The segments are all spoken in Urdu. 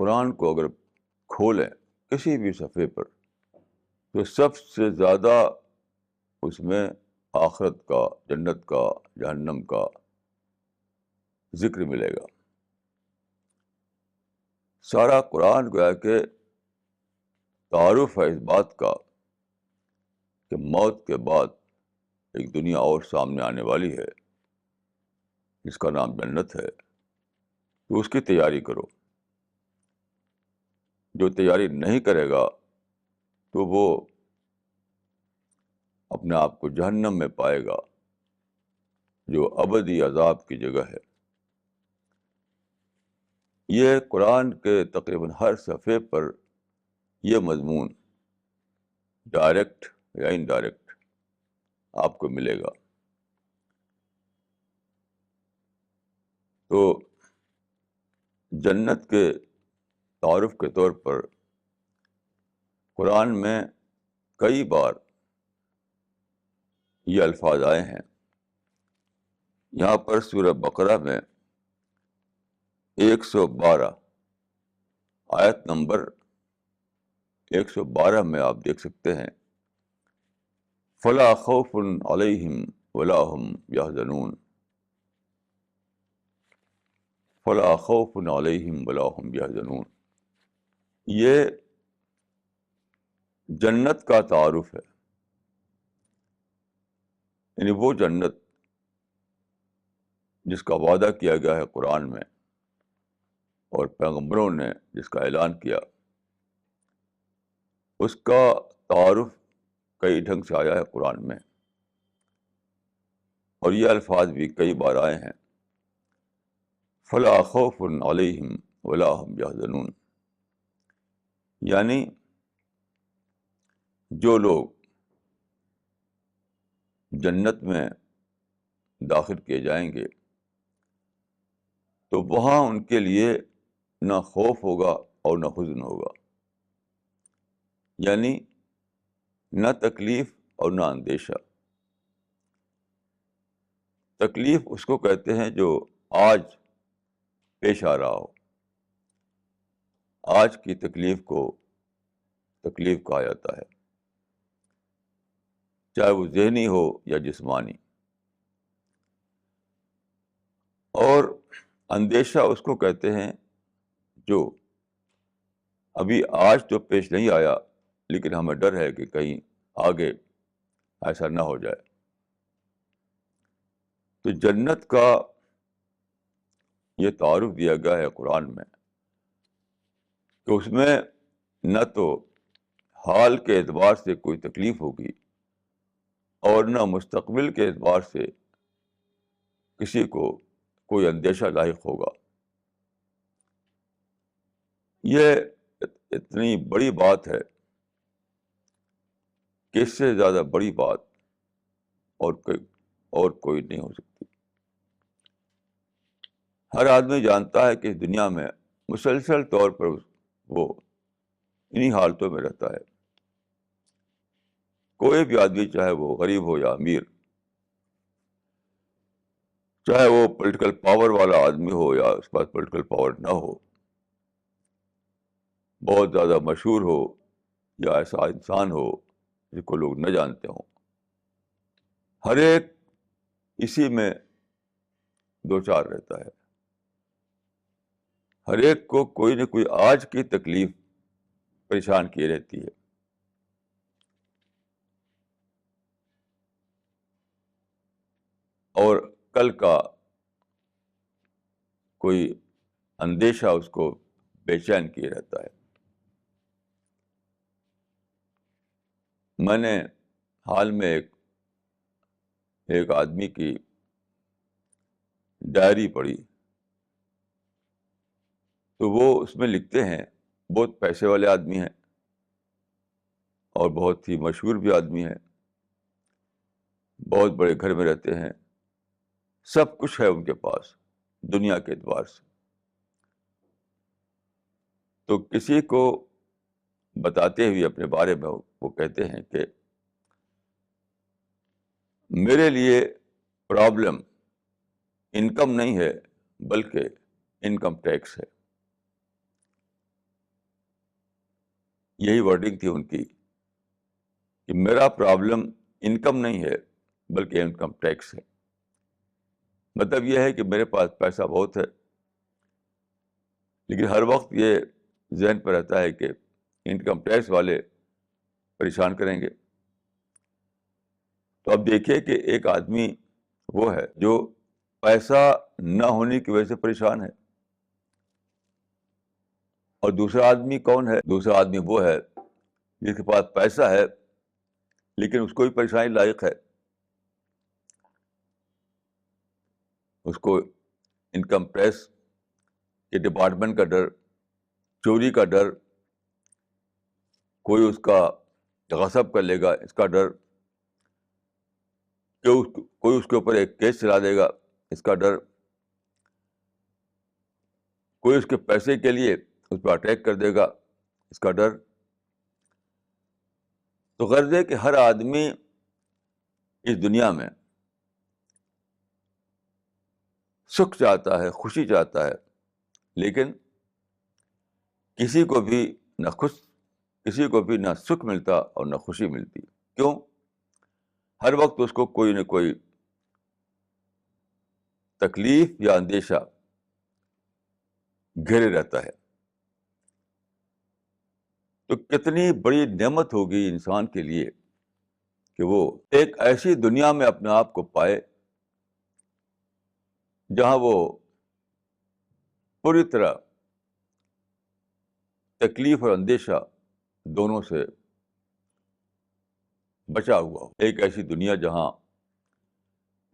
قرآن کو اگر کھولیں کسی بھی صفحے پر تو سب سے زیادہ اس میں آخرت کا، جنت کا، جہنم کا ذکر ملے گا. سارا قرآن گویا کہ تعارف ہے اس بات کا کہ موت کے بعد ایک دنیا اور سامنے آنے والی ہے جس کا نام جنت ہے. تو اس کی تیاری کرو. جو تیاری نہیں کرے گا تو وہ اپنے آپ کو جہنم میں پائے گا جو ابدی عذاب کی جگہ ہے. یہ قرآن کے تقریباً ہر صفحے پر یہ مضمون ڈائریکٹ یا انڈائریکٹ آپ کو ملے گا. تو جنت کے تعارف کے طور پر قرآن میں کئی بار یہ الفاظ آئے ہیں. یہاں پر سورہ بقرہ میں 112 آیت نمبر 112 میں آپ دیکھ سکتے ہیں فلا خوف علیہم ولا هم یحزنون. فلا خوف علیہم ولا هم یحزنون. یہ جنت کا تعارف ہے. یعنی وہ جنت جس کا وعدہ کیا گیا ہے قرآن میں اور پیغمبروں نے جس کا اعلان کیا، اس کا تعارف کئی ڈھنگ سے آیا ہے قرآن میں. اور یہ الفاظ بھی کئی بار آئے ہیں فلا خوف علیہم ولا هم یحزنون. یعنی جو لوگ جنت میں داخل کیے جائیں گے تو وہاں ان کے لیے نہ خوف ہوگا اور نہ حزن ہوگا. یعنی نہ تکلیف اور نہ اندیشہ. تکلیف اس کو کہتے ہیں جو آج پیش آ رہا ہو. آج کی تکلیف کو تکلیف کہا جاتا ہے، چاہے وہ ذہنی ہو یا جسمانی. اور اندیشہ اس کو کہتے ہیں جو ابھی آج تو پیش نہیں آیا لیکن ہمیں ڈر ہے کہ کہیں آگے ایسا نہ ہو جائے. تو جنت کا یہ تعارف دیا گیا ہے قرآن میں کہ اس میں نہ تو حال کے اعتبار سے کوئی تکلیف ہوگی اور نہ مستقبل کے اعتبار سے کسی کو کوئی اندیشہ لاحق ہوگا. یہ اتنی بڑی بات ہے کہ اس سے زیادہ بڑی بات اور کوئی نہیں ہو سکتی. ہر آدمی جانتا ہے کہ اس دنیا میں مسلسل طور پر وہ انہی حالتوں میں رہتا ہے. کوئی بھی آدمی چاہے وہ غریب ہو یا امیر، چاہے وہ پولیٹیکل پاور والا آدمی ہو یا اس کے پاس پولیٹیکل پاور نہ ہو، بہت زیادہ مشہور ہو یا ایسا انسان ہو جس کو لوگ نہ جانتے ہوں، ہر ایک اسی میں دو چار رہتا ہے. ہر ایک کو کوئی نہ کوئی آج کی تکلیف پریشان کیے رہتی ہے. اور کل کا کوئی اندیشہ اس کو بے چین کیے رہتا ہے. میں نے حال میں ایک آدمی کی ڈائری پڑھی تو وہ اس میں لکھتے ہیں، بہت پیسے والے آدمی ہیں اور بہت ہی مشہور بھی آدمی ہیں، بہت بڑے گھر میں رہتے ہیں، سب کچھ ہے ان کے پاس دنیا کے اعتبار سے. تو کسی کو بتاتے ہوئے اپنے بارے میں وہ کہتے ہیں کہ میرے لیے پرابلم انکم نہیں ہے بلکہ انکم ٹیکس ہے. یہی ورڈنگ تھی ان کی کہ میرا پرابلم انکم نہیں ہے بلکہ انکم ٹیکس ہے. مطلب یہ ہے کہ میرے پاس پیسہ بہت ہے لیکن ہر وقت یہ ذہن پہ رہتا ہے کہ انکم ٹیکس والے پریشان کریں گے. تو اب دیکھیے کہ ایک آدمی وہ ہے جو پیسہ نہ ہونے کی وجہ سے پریشان ہے, اور دوسرا آدمی کون ہے؟ دوسرا آدمی وہ ہے جس کے پاس پیسہ ہے لیکن اس کو بھی پریشانی لاحق ہے. اس کو انکم ٹیکس کے ڈپارٹمنٹ کا ڈر, چوری کا ڈر, کوئی اس کا غصب کر لے گا اس کا ڈر, کہ کوئی اس کے اوپر ایک کیس چلا دے گا اس کا ڈر, کوئی اس کے پیسے کے لیے اس پہ اٹیک کر دے گا اس کا ڈر. تو غرض ہے کہ ہر آدمی اس دنیا میں سکھ چاہتا ہے, خوشی چاہتا ہے, لیکن کسی کو بھی نہ سکھ ملتا اور نہ خوشی ملتی. کیوں؟ ہر وقت اس کو کوئی نہ کوئی تکلیف یا اندیشہ گھیرے رہتا ہے. تو کتنی بڑی نعمت ہوگی انسان کے لیے کہ وہ ایک ایسی دنیا میں اپنے آپ کو پائے جہاں وہ پوری طرح تکلیف اور اندیشہ دونوں سے بچا ہوا ہو. ایک ایسی دنیا جہاں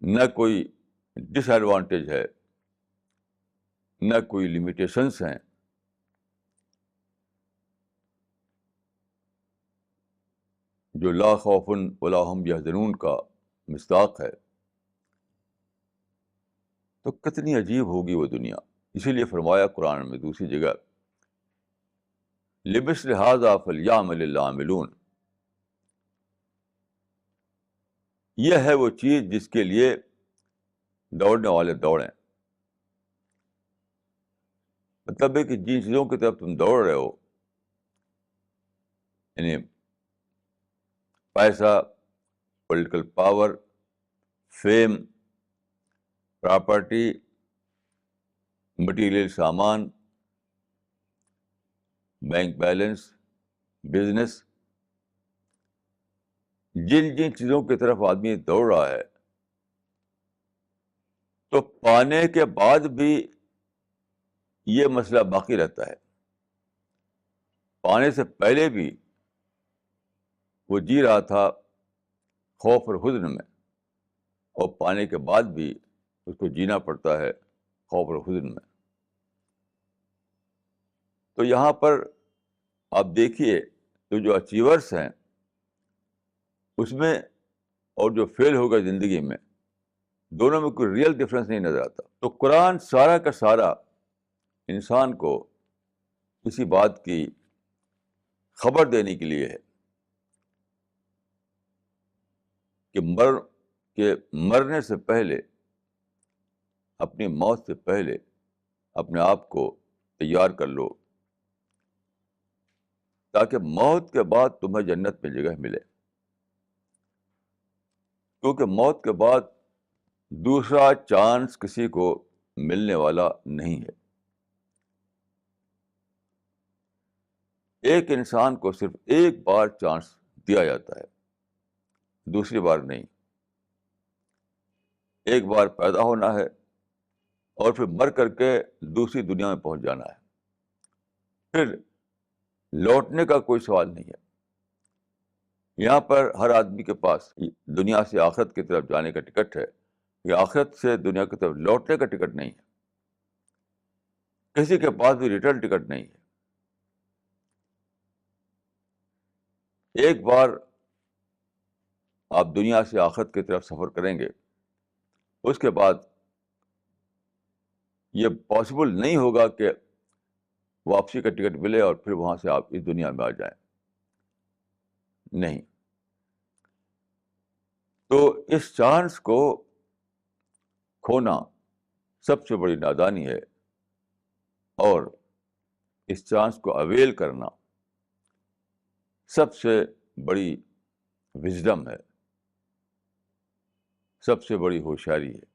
نہ کوئی ڈس ایڈوانٹیج ہے, نہ کوئی لمیٹیشنس ہیں, جو لا خوف ولا هم يحزنون کا مصداق ہے. تو کتنی عجیب ہوگی وہ دنیا. اسی لیے فرمایا قرآن میں دوسری جگہ لمثل هذا فليعمل العاملون, یہ ہے وہ چیز جس کے لیے دوڑنے والے دوڑیں. مطلب ہے کہ جن چیزوں کی طرف تم دوڑ رہے ہو, یعنی پیسہ, political power, fame, property, material سامان, بینک بیلنس, بزنس, جن جن چیزوں کی طرف آدمی دوڑ رہا ہے, تو پانے کے بعد بھی یہ مسئلہ باقی رہتا ہے. پانے سے پہلے بھی وہ جی رہا تھا خوف اور حزن میں, اور پانے کے بعد بھی اس کو جینا پڑتا ہے خوف اور حزن میں. تو یہاں پر آپ دیکھیے تو جو اچیورس ہیں اس میں اور جو فیل ہوگا زندگی میں, دونوں میں کوئی ریئل ڈفرینس نہیں نظر آتا. تو قرآن سارا کا سارا انسان کو اسی بات کی خبر دینے کے لیے ہے کہ مرنے سے پہلے, اپنی موت سے پہلے اپنے آپ کو تیار کر لو, تاکہ موت کے بعد تمہیں جنت میں جگہ ملے. کیونکہ موت کے بعد دوسرا چانس کسی کو ملنے والا نہیں ہے. ایک انسان کو صرف ایک بار چانس دیا جاتا ہے, دوسری بار نہیں. ایک بار پیدا ہونا ہے اور پھر مر کر کے دوسری دنیا میں پہنچ جانا ہے, پھر لوٹنے کا کوئی سوال نہیں ہے. یہاں پر ہر آدمی کے پاس دنیا سے آخرت کی طرف جانے کا ٹکٹ ہے, یہ آخرت سے دنیا کی طرف لوٹنے کا ٹکٹ نہیں ہے. کسی کے پاس بھی ریٹرن ٹکٹ نہیں ہے. ایک بار آپ دنیا سے آخرت کی طرف سفر کریں گے, اس کے بعد یہ پاسبل نہیں ہوگا کہ واپسی کا ٹکٹ ملے اور پھر وہاں سے آپ اس دنیا میں آ جائیں. نہیں. تو اس چانس کو کھونا سب سے بڑی نادانی ہے, اور اس چانس کو اویل کرنا سب سے بڑی وزڈم ہے، سب سے بڑی ہوشیاری ہے.